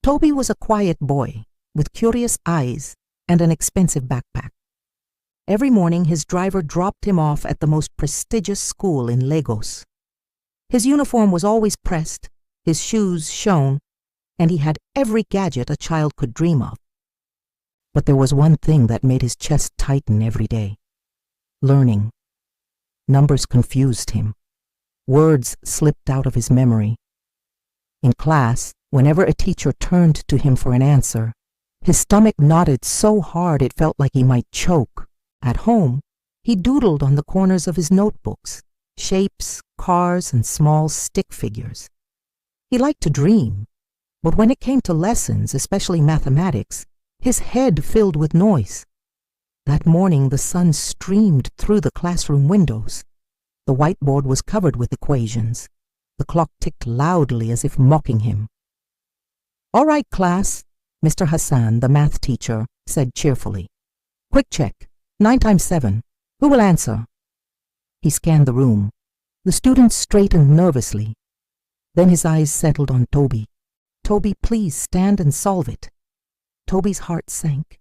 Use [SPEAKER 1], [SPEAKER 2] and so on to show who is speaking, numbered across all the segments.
[SPEAKER 1] Toby was a quiet boy with curious eyes and an expensive backpack. Every morning his driver dropped him off at the most prestigious school in Lagos. His uniform was always pressed, his shoes shone, and he had every gadget a child could dream of. But there was one thing that made his chest tighten every day: learning. Numbers confused him. Words slipped out of his memory. In class, whenever a teacher turned to him for an answer, his stomach knotted so hard it felt like he might choke. At home, he doodled on the corners of his notebooks, shapes, cars, and small stick figures. He liked to dream, but when it came to lessons, especially mathematics, his head filled with noise. That morning the sun streamed through the classroom windows. The whiteboard was covered with equations. The clock ticked loudly as if mocking him. "All right, class," Mr. Hassan, the math teacher, said cheerfully. "Quick check. 9 times 7. Who will answer?" He scanned the room. The students straightened nervously. Then his eyes settled on Toby. "Toby, please stand and solve it." Toby's heart sank.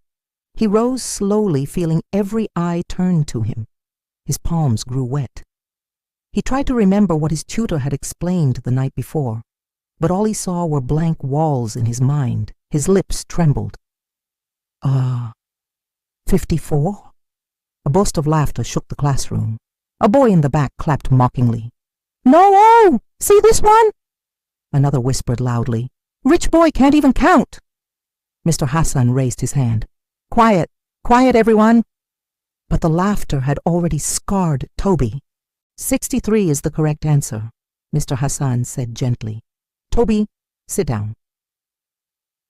[SPEAKER 1] He rose slowly, feeling every eye turn to him. His palms grew wet. He tried to remember what his tutor had explained the night before, but all he saw were blank walls in his mind. His lips trembled. 54? A burst of laughter shook the classroom. A boy in the back clapped mockingly. "No! See this one?" Another whispered loudly. "Rich boy can't even count." Mr. Hassan raised his hand. "Quiet! Quiet, everyone!" But the laughter had already scarred Toby. 63 is the correct answer, Mr. Hassan said gently. "Toby, sit down."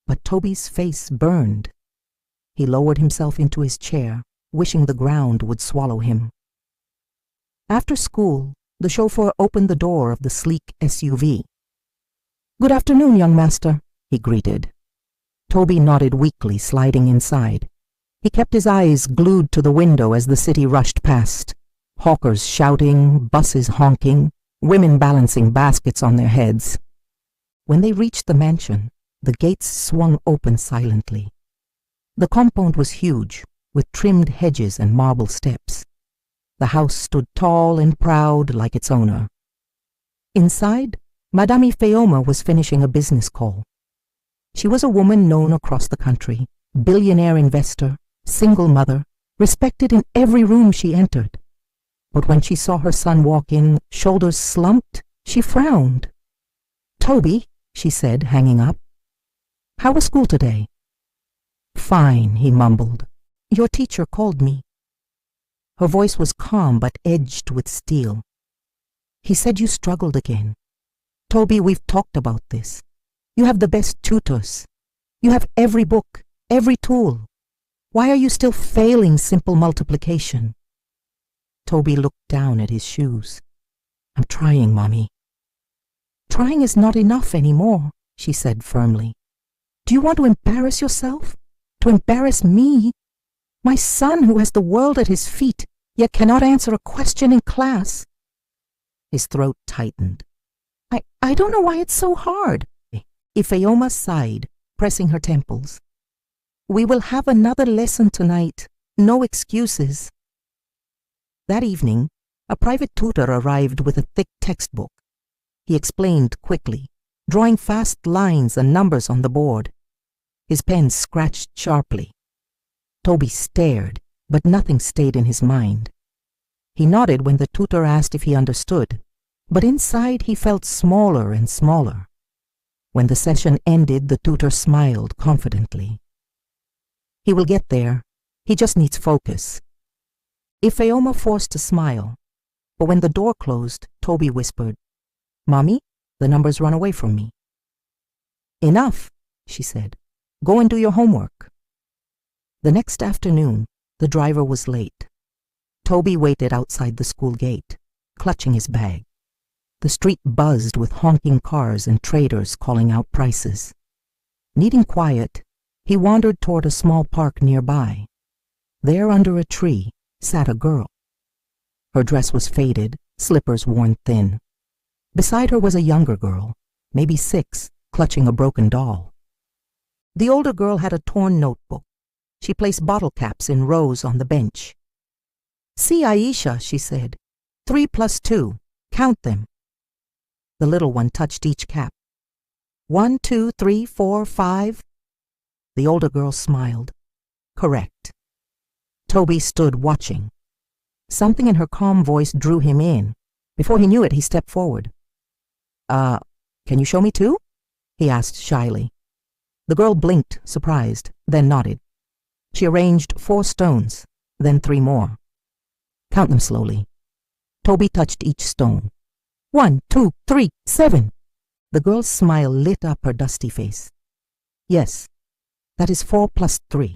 [SPEAKER 1] But Toby's face burned. He lowered himself into his chair, wishing the ground would swallow him. After school, the chauffeur opened the door of the sleek SUV. "Good afternoon, young master," he greeted. Toby nodded weakly, sliding inside. He kept his eyes glued to the window as the city rushed past. Hawkers shouting, buses honking, women balancing baskets on their heads. When they reached the mansion, the gates swung open silently. The compound was huge, with trimmed hedges and marble steps. The house stood tall and proud like its owner. Inside, Madame Ifeoma was finishing a business call. She was a woman known across the country, billionaire investor, single mother, respected in every room she entered. But when she saw her son walk in, shoulders slumped, she frowned. "Toby," she said, hanging up. "How was school today?" "Fine," he mumbled. "Your teacher called me." Her voice was calm but edged with steel. "He said you struggled again. Toby, we've talked about this. You have the best tutors. You have every book, every tool. Why are you still failing simple multiplication?" Toby looked down at his shoes. "I'm trying, Mommy." "Trying is not enough anymore," she said firmly. "Do you want to embarrass yourself? To embarrass me? My son who has the world at his feet, yet cannot answer a question in class." His throat tightened. I don't know why it's so hard." Ifeoma sighed, pressing her temples. "We will have another lesson tonight. No excuses." That evening, a private tutor arrived with a thick textbook. He explained quickly, drawing fast lines and numbers on the board. His pen scratched sharply. Toby stared, but nothing stayed in his mind. He nodded when the tutor asked if he understood, but inside he felt smaller and smaller. When the session ended, the tutor smiled confidently. "He will get there. He just needs focus." Ifeoma forced a smile, but when the door closed, Toby whispered, "Mommy, the numbers run away from me." "Enough," she said. "Go and do your homework." The next afternoon, the driver was late. Toby waited outside the school gate, clutching his bag. The street buzzed with honking cars and traders calling out prices. Needing quiet, he wandered toward a small park nearby. There, under a tree, sat a girl. Her dress was faded, slippers worn thin. Beside her was a younger girl, maybe 6, clutching a broken doll. The older girl had a torn notebook. She placed bottle caps in rows on the bench. "See, Aisha," she said. 3 plus 2. Count them." The little one touched each cap. 1, 2, 3, 4, 5. The older girl smiled. "Correct." Toby stood watching. Something in her calm voice drew him in. Before he knew it, he stepped forward. Can you show me too?" he asked shyly. The girl blinked, surprised, then nodded. She arranged 4 stones, then 3 more. "Count them slowly." Toby touched each stone. 1, 2, 3, 7. The girl's smile lit up her dusty face. "Yes, that is 4 plus 3.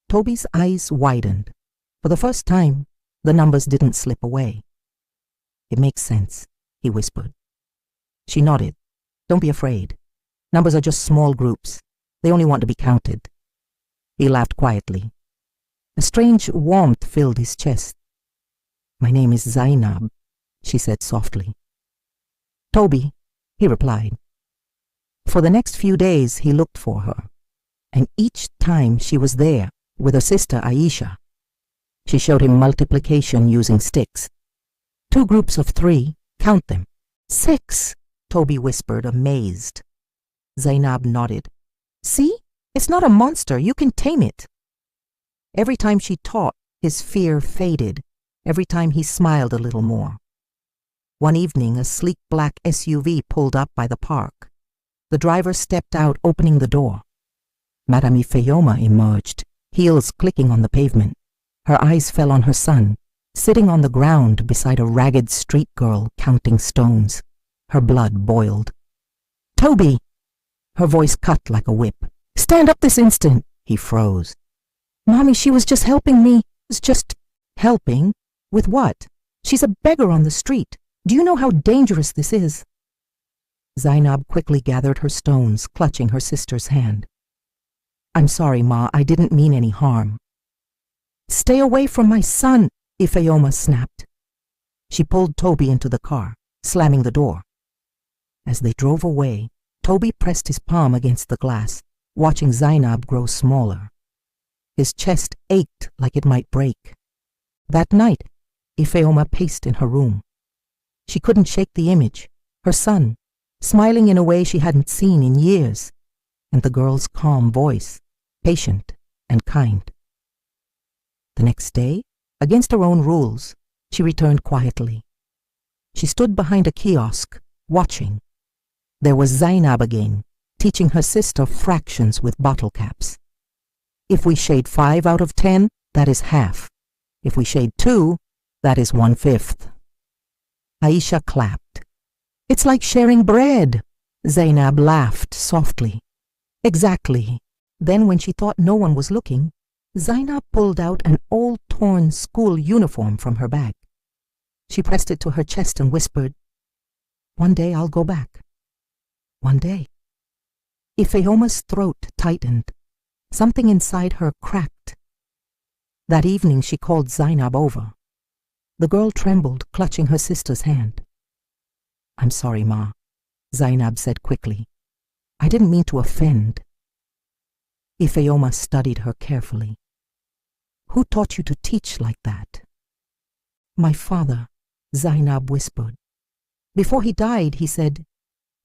[SPEAKER 1] Toby's eyes widened. For the first time, the numbers didn't slip away. "It makes sense," he whispered. She nodded. "Don't be afraid. Numbers are just small groups. They only want to be counted." He laughed quietly. A strange warmth filled his chest. "My name is Zainab," she said softly. "Toby," he replied. For the next few days he looked for her, and each time she was there with her sister Aisha. She showed him multiplication using sticks. 2 groups of 3, count them. 6, Toby whispered, amazed. Zainab nodded. "See? It's not a monster. You can tame it." Every time she taught, his fear faded. Every time he smiled a little more. One evening, a sleek black SUV pulled up by the park. The driver stepped out, opening the door. Madame Ifeoma emerged, heels clicking on the pavement. Her eyes fell on her son, sitting on the ground beside a ragged street girl counting stones. Her blood boiled. "Toby!" Her voice cut like a whip. "Stand up this instant!" He froze. "Mommy, she was just helping me." "Was just helping? With what? She's a beggar on the street. Do you know how dangerous this is?" Zainab quickly gathered her stones, clutching her sister's hand. "I'm sorry, Ma. I didn't mean any harm." "Stay away from my son," Ifeoma snapped. She pulled Toby into the car, slamming the door. As they drove away, Toby pressed his palm against the glass, watching Zainab grow smaller. His chest ached like it might break. That night, Ifeoma paced in her room. She couldn't shake the image, her son, smiling in a way she hadn't seen in years, and the girl's calm voice, patient and kind. The next day, against her own rules, she returned quietly. She stood behind a kiosk, watching. There was Zainab again, teaching her sister fractions with bottle caps. If we shade 5 out of 10, that is half. If we shade 2, that is 1/5. Aisha clapped. "It's like sharing bread." Zainab laughed softly. "Exactly." Then, when she thought no one was looking, Zainab pulled out an old torn school uniform from her bag. She pressed it to her chest and whispered, "One day I'll go back. One day." Ifeoma's throat tightened. Something inside her cracked. That evening she called Zainab over. The girl trembled, clutching her sister's hand. "I'm sorry, Ma," Zainab said quickly. "I didn't mean to offend." Ifeoma studied her carefully. "Who taught you to teach like that?" "My father," Zainab whispered. "Before he died, he said,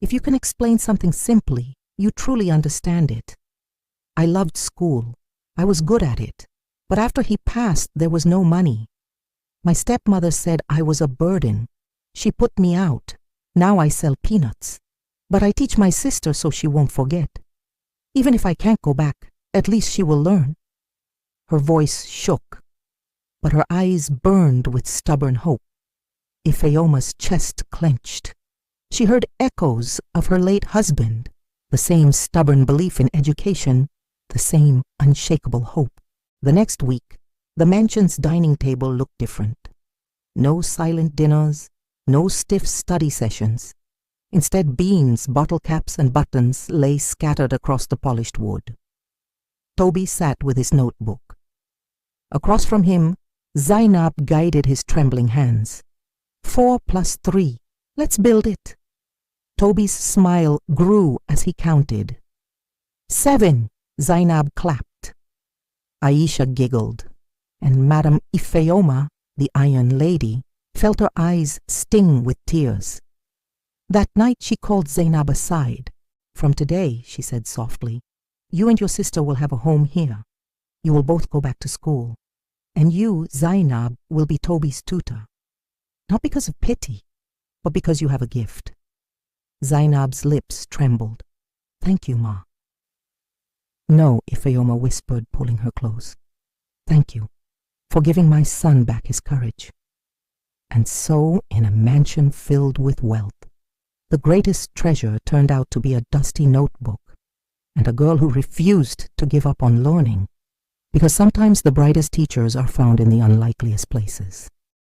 [SPEAKER 1] 'If you can explain something simply, you truly understand it.' I loved school. I was good at it. But after he passed, there was no money. My stepmother said I was a burden. She put me out. Now I sell peanuts. But I teach my sister so she won't forget. Even if I can't go back, at least she will learn." Her voice shook, but her eyes burned with stubborn hope. Ifeoma's chest clenched. She heard echoes of her late husband, the same stubborn belief in education, the same unshakable hope. The next week, the mansion's dining table looked different. No silent dinners, no stiff study sessions. Instead, beans, bottle caps, and buttons lay scattered across the polished wood. Toby sat with his notebook. Across from him, Zainab guided his trembling hands. 4 plus 3. Let's build it. Toby's smile grew as he counted. 7, Zainab clapped. Aisha giggled, and Madame Ifeoma, the Iron Lady, felt her eyes sting with tears. That night she called Zainab aside. "From today," she said softly, "you and your sister will have a home here. You will both go back to school. And you, Zainab, will be Toby's tutor. Not because of pity, but because you have a gift." Zainab's lips trembled. "Thank you, Ma." "No," Ifeoma whispered, pulling her close. "Thank you for giving my son back his courage." And so, in a mansion filled with wealth, the greatest treasure turned out to be a dusty notebook and a girl who refused to give up on learning, because sometimes the brightest teachers are found in the unlikeliest places.